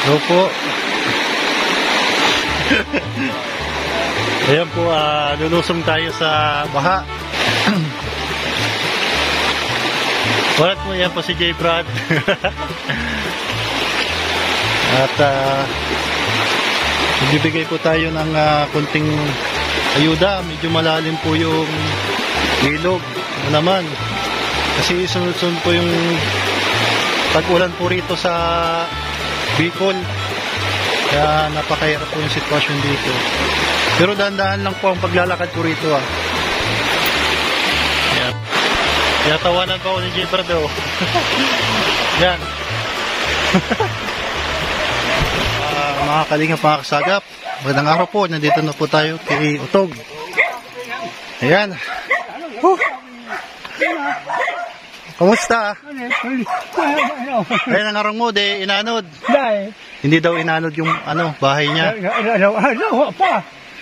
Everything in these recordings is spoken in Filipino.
Hello po. Ayan po, lulusong tayo sa baha. Walat po, yan po si J. Brad. At magbibigay po tayo ng kunting ayuda. Medyo malalim po yung ilog. Ano naman? Kasi sunod-sunod po yung tag-ulan po rito sa Bicol. Kaya napakahirap po yung sitwasyon dito. Pero dahan-dahan lang po ang paglalakad ko rito Ayan. Kaya tawanan pa ako ni J. Brad Yan. Mga kalingap, mga kasagap, magandang araw po. Nandito na po tayo kay Utog. Ayan. Kamusta? Ayan ang arang mo, de inanod. Hindi daw inanod yung bahay niya.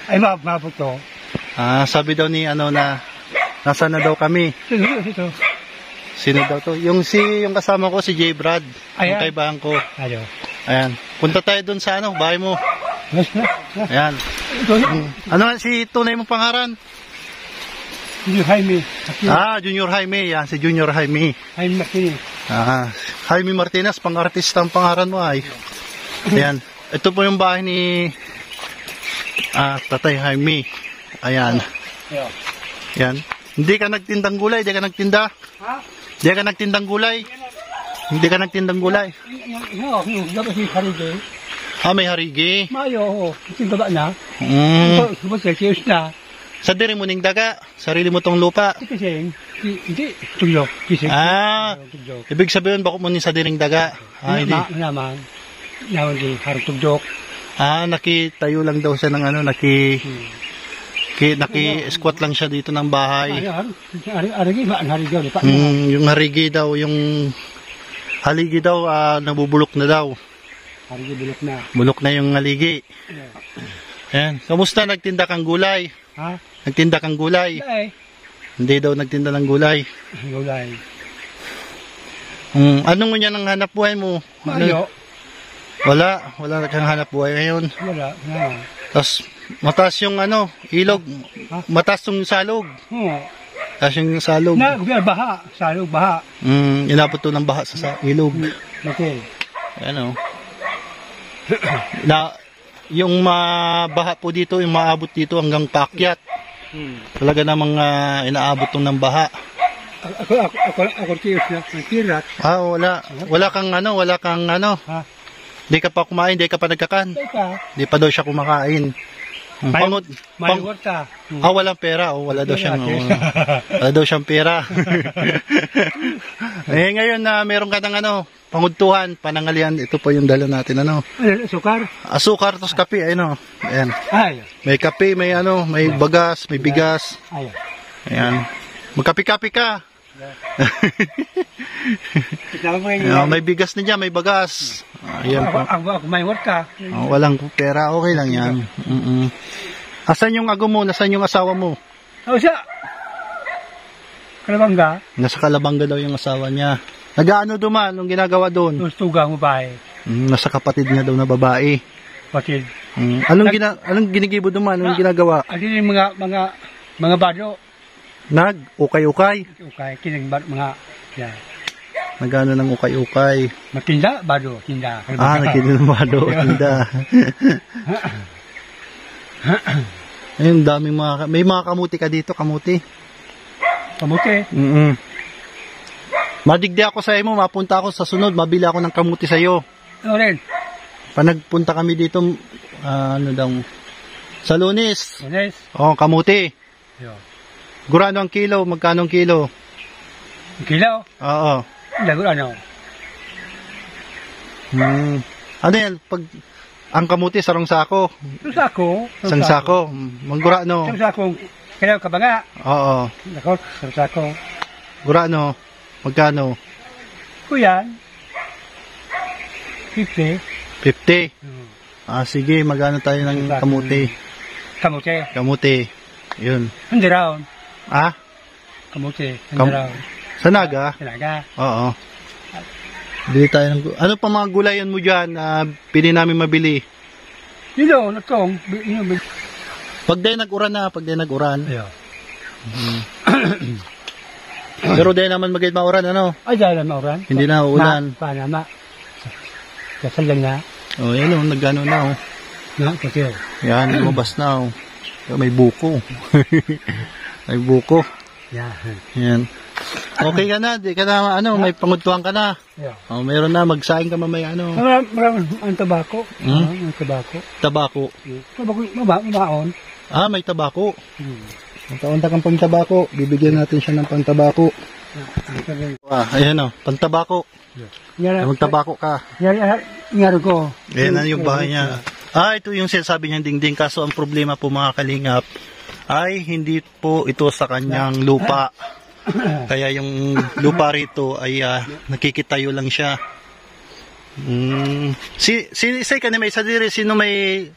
Ay, mabot to. Sabi daw ni na nasa na daw kami. Sino daw to? Yung kasama ko si J. Brad. Yung kaibahan ko. Ayan. Punta tayo dun sa bahay mo. Ayan. Ano si tunay mong pangaran? Junior Jaime. Junior Jaime. Yan, si Junior Jaime. Jaime Martinez. Jaime Martinez, pang-artista ang pangaran mo ay. Ayan. Ito po yung bahay ni Tatay Jaime. Ayan. Ayan. Hindi ka nagtindang gulay? Hindi ka nagtinda? Hindi ka nagtindang gulay? Hindi ka nagtindang gulay? Dapat si Harige. May harigi. Mayo, ito ba na? Cheers na. Sa diri mo ning daga, sarili mo tong lupa. Hindi, tugyok. Ibig sabihin bako mo ni sa diring daga. Hindi. Naman din, harap tugyok. Nakitayo lang daw siya ng naki-squat lang siya dito ng bahay. Yung harigi daw, yung haligi daw, nabubulok na daw. Harigi bulok na. Bulok na yung haligi. Ayan. Kamusta, nagtinda kang gulay? Nagtinda kang gulay? Hindi daw nagtinda ng gulay. Gulay. Anong ngunyan ang hanap buhay mo? Mayo. Wala kang hanap buhay ngayon. Wala. Tapos mataas yung ilog. Mataas yung salog. Mataas yung salog. Baha. Salog, baha. Inabot to ng baha sa ilog. Okay. Yung baha po dito, yung maabot dito hanggang paakyat. Talaga namang inaabot to ng baha. Ako tiyos na. Tirat. Wala kang Di ka pa kumain, di ka pa nagkakan. Di pa daw siya kumakain. May warta. Walang pera. Wala daw siyang pera. Ngayon meron ka ng pangudtuhan, panangalian. Ito po yung dala natin. Asukar? Asukar, tapos kape. Ayan. May kape, may bagas, may bigas. Ayan. Magkape-kape ka. May bigas na dyan, may bagas. Ayan po. Ako may warta. Walang pera, okay lang yan. Asan yung ago mo? Nasaan yung asawa mo? Siya. Kalabanga. Nasa Kalabanga daw yung asawa niya. Nag-aano duman? Anong ginagawa doon? Tugang babae. Nasa kapatid niya daw na babae. Kapatid. Anong ginigibo duman? Anong ginagawa? Yung mga bado. Ukay-ukay? Ukay. Kining mga, yan. Nagano ng ukay-ukay? Matinda, bado, tinda. Nagtinda ng bado, tinda. Ayun, daming may mga kamuti ka dito, kamuti. Kamuti? Madigdi ako sa mo, mapunta ako sa sunod, mabili ako ng kamuti sa iyo. Ano rin? Panagpunta kami dito, sa Lunes. Lunes? Kamuti. Yo. Gurano ang kilo? Magkano ang kilo? Kilo? Oo. Gurano. Ano yan? Ang kamuti, sarong sako? Sarong sako. Manggurano? Sarong sako. Kailangan ka ba nga? Oo. Sarong sako. Gurano? Magkano? Kuyan. 50. 50? Sige, magano tayo ng kamuti? Kamuti. Yun. Hindi raw. Kamuti. Hindi raw. Sa Naga? Sa Naga. Oo. Bili tayo ng ano pa mga gulayan mo dyan na pili namin mabili? Dito, natong. Pag day nag-uran na, pag day nag-uran. Yeah. Pero day naman magiging mauran, ano? Ay, dahil na oran. Hindi na uulan. Paano ma? Kasal lang na. Oh, yan oh, nagano na oh. Na, kasi. Yan, lumabas na oh. May buko. May buko. Yeah. Yan. Okay ka na, di ka na, ano, may pangutuhan ka na. Yeah. Oh, meron na, magsaing ka mamaya, ano. Maraming ang tabako. Ang tabako. Tabako. Tabako, mabaon. Ah, may tabako. Magkaunta kang pangtabako. Bibigyan natin siya ng pangtabako. Ah, ayan o, pangtabako. Magtabako ka. Ngaro ko. Ayan na yung bahay niya. Ah, ito yung sinasabi niyang dingding. Kaso ang problema po mga kalingap ay hindi po ito sa kanyang lupa. Kaya yung lupa rito ay nakikitayo lang siya. Isay ka na may sadiri. Sino may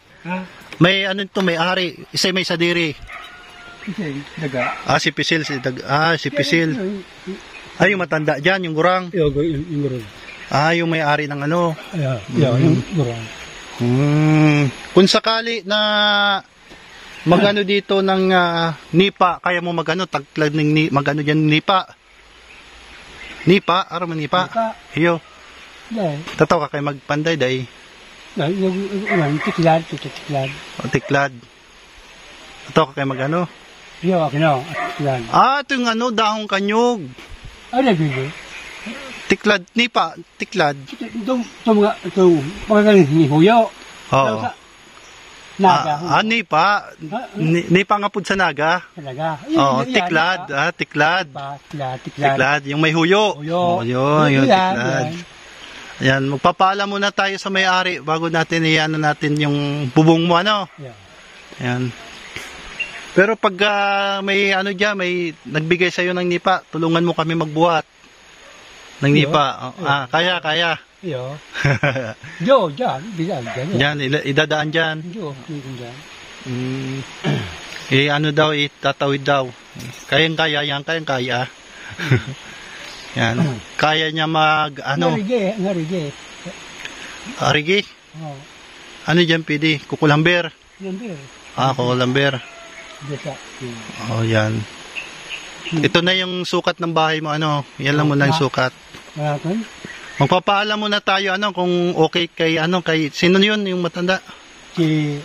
ano ito, may ari? Isay may sadiri. Daga. Ah, si Pisil. Si Pisil. Ah, yung matanda dyan, yung gurang. Yung gurang. Ah, yung may ari ng ano. Yung gurang. Kung sakali na magano dito ng nipa, kaya mo magano taglag ng magano diyan nipa. Nipa, ara man nipa. Iyo. Dai. Tataw ka kay magpanday day. Dai, yung tiklad. O tiklad. Tataw ka kay magano. Iyo, akino, tiklad. Ah, ito yung ano, dahong kanyog. Ano bibi? Tiklad, nipa, tiklad. Itong mga ni Huyo. Oo. Naga. Nipa. Nipa nga pud sa naga. Talaga. Oh, tiklad. Tiklad. Tiklad. Yung may huyo. Yung tiklad. Ayan, magpapaalam muna tayo sa may-ari bago natin iano natin yung bubong mo, ano? Ayan. Pero pag may ano dyan, may nagbigay sa'yo ng nipa, tulungan mo kami magbuhat ng nipa. Kaya. Iyo. Jo, dyan. Yan, idadaan dyan. Jo, dyan. Ano daw, itatawid daw. Kayang-kaya. Yan. Kaya niya ano? Ngarige. Arigi? Oo. Ano dyan, pidi? Kukulamber? Kukulamber. Kukulamber. Desa. Yan. Ito na yung sukat ng bahay mo, ano? Yan lang muna yung sukat. Magpapaalam muna tayo, ano, kung okay kay sino yun, yung matanda? Si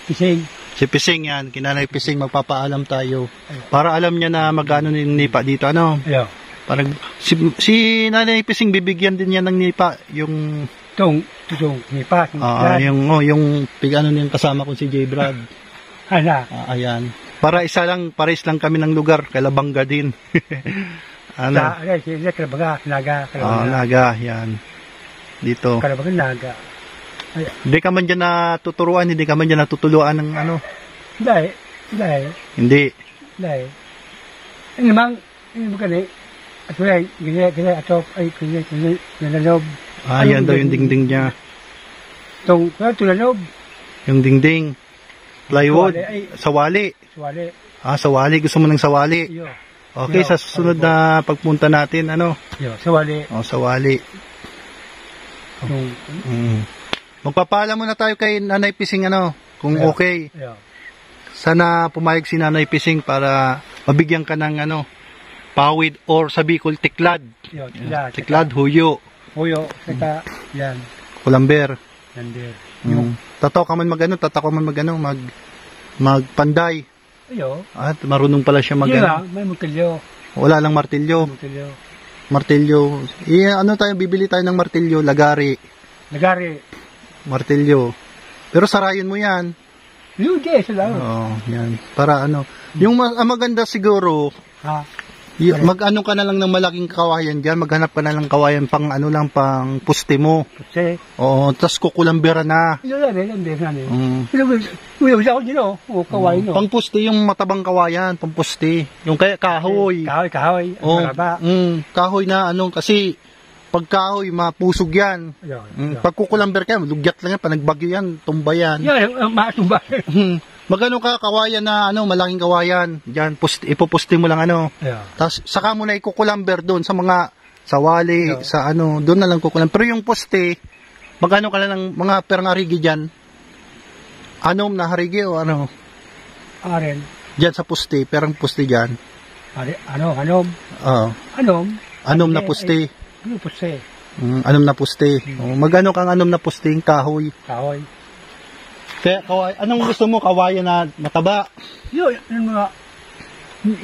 Pising. Si Pising, yan. Kinanay Pising, magpapaalam tayo. Para alam niya na magano yung nipa dito, ano? Yeah. Parang, si Nanay Pising, bibigyan din niya ng nipa, yung... Itong nipa. Yung ano yung kasama ko si J. Brad. Ayan. Pares lang kami ng lugar, Kalabanga din. Ano? Naga. Naga, yan. Dito. Kalabanga, Naga. Hindi ka man dyan natuturuan, hindi ka man dyan natutuluan ng ano? Hindi. Ano mang, at wala, gina atop, ay, nalanob. Yan daw yung dingding niya. Tulanob. Yung dingding. Plywood. Sawali. Sawali. Gusto mo ng sawali? Okay, sa susunod na pagpunta natin, ano? Sawali. Sawali. Magpapaalam muna tayo kay Nanay Pising, ano? Kung okay. Sana pumayag si Nanay Pising para mabigyan ka ng, ano, pawid or sa Bicol, tiklad. Tiklad, huyo. Saka, yan. Kulamber. Tataw ka man magpanday. At marunong pala siya may martilyo. Wala lang martilyo. Martilyo. Bibili tayo ng martilyo, lagari. Martilyo. Pero sarayin mo yan. Yan. Para ano. Yung maganda siguro, mag-ano ka na lang ng malaking kawayan dyan, maghanap ka na lang kawayan pang pang puste mo. Oo, tas kukulambera na. Pang puste yung matabang kawayan, pang puste. Yung kahoy. Kahoy. Kahoy na kasi pag kahoy, mapusog yan. Pag kukulamber ka, lugyat lang yan, panagbagyo yan, tumba yan. Matumba. Magano ka kawayan na malaking kawayan. Diyan ipoposte mo lang Tapos saka mo na ikukulamber doon sa mga sa wali, Oo. sa ano, doon na lang kukulan. Pero yung poste, magkano ka lang ng mga perang harigi dyan? Anom na harigi o ano? Aren. Dyan sa poste, perang poste dyan. Anom. Oo. Anom na poste. Ano puste? Anom na poste. Oh, magkano kang anom na poste, kahoy? Kahoy. Kaya kaway, anong gusto mo, kawayan na mataba? Yun, yung mga...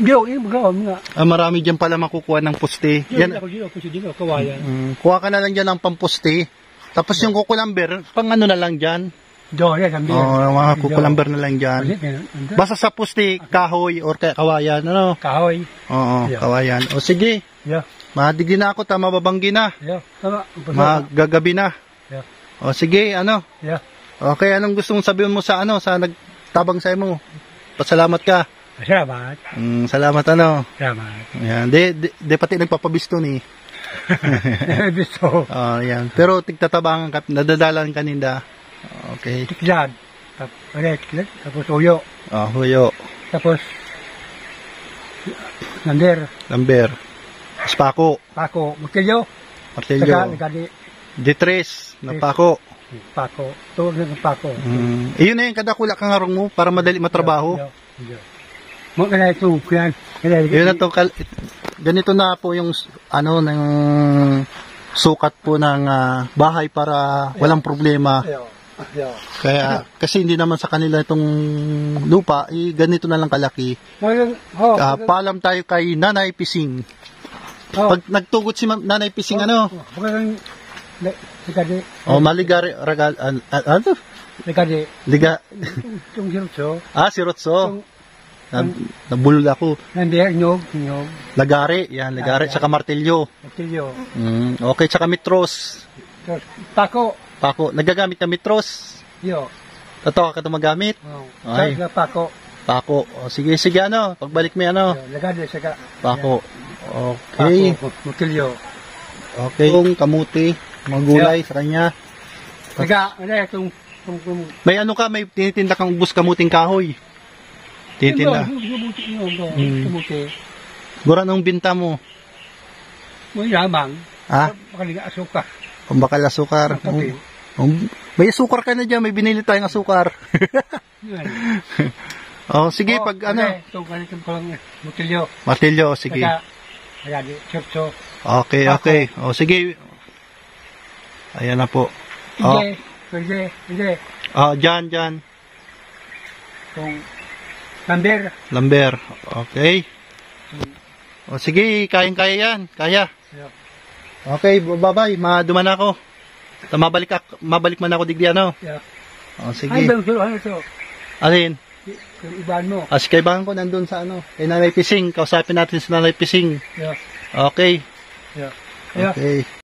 Yung mga... Marami dyan pala makukuha ng poste. Yan. Yan, Ako dito, kawayan. kuha ka na lang dyan ng pamposte. Tapos yung kukulamber, pang ano na lang dyan. Doon, yan, sambil. Mga kukulamber na lang dyan. Basta. Basta sa poste, kahoy or kaya kawayan, ano? Kahoy. Oo, Yeah. kawayan. O sige, Yeah. madigdi na ako, mababanggi na. Yeah. Tama. Magagabi na. Yeah. O sige, ano? Yeah. Okay, anong gusto mong sabihin mo sa ano, sa nagtabang sa mo? Pasalamat ka. Salamat. Salamat ano. Salamat. Yan, de pati nagpapabisto ni. Gusto. Yan. Pero tigtatabangan ka, nadadalan ka ninda. Okay. Tiklad. Tiklad. Tapos uyo. Huyo. Tapos Nander. Lamber. Spako. Pako. Martilyo. Martilyo. Nagadi. Detres. Napako. Pako. Tuwag ng pako. Iyon na yung kadakula kang harong mo para madali matrabaho. Mo kana ito yan. Yun na to, ganito na po yung ano ng sukat po ng bahay para walang problema. Kaya kasi hindi naman sa kanila itong lupa, ganito na lang kalaki. Paalam tayo kay Nanay Pising. Pag nagtugot si Nanay Pising maligari ragal ano? Nagadi. Liga. Yung sirutso. Si Rotso. Nabulol ako. Nander, nyog. Lagari, yan, lagari, tsaka martilyo. Martilyo. Okay, tsaka mitros. Tapos pako. Pako, nagagamit ka mitros. Yo. Totoo ka ito magamit? Ay. Pako. Pako. Sige, ano, pagbalik mo Lagadi, saka. Pako. Okay. Pako. Martilyo. Okay. Yung kamuti, mga gulay sa kanya. Saka, itong May ano ka, may tinitinda kang ubus kamuting kahoy. Tinitinda. Kamuti. Gura nung binta mo. May lamang. Ha? Makaliga asukar. Pambakal asukar. Kape. May asukar ka na dyan, may binili tayong asukar. Sige, pag ano. Itong ganitong palang mutilyo. Martilyo, sige. Saka, lagadi, sirutso. Okay. Sige. Ayan na po. Hindi. Dyan. Itong Nander. Lamber. Okay. Sige, kayang-kaya yan. Kaya. Okay, bye-bye. Maduman ako. Mabalik man ako digdi ano. Sige. Ay, ano ito? Alin? Yung ibaan mo. Si kaibahan ko nandun sa ano. Kay Nanay Pising. Kausapin natin si Nanay Pising. Yeah. Okay. Yeah. Okay.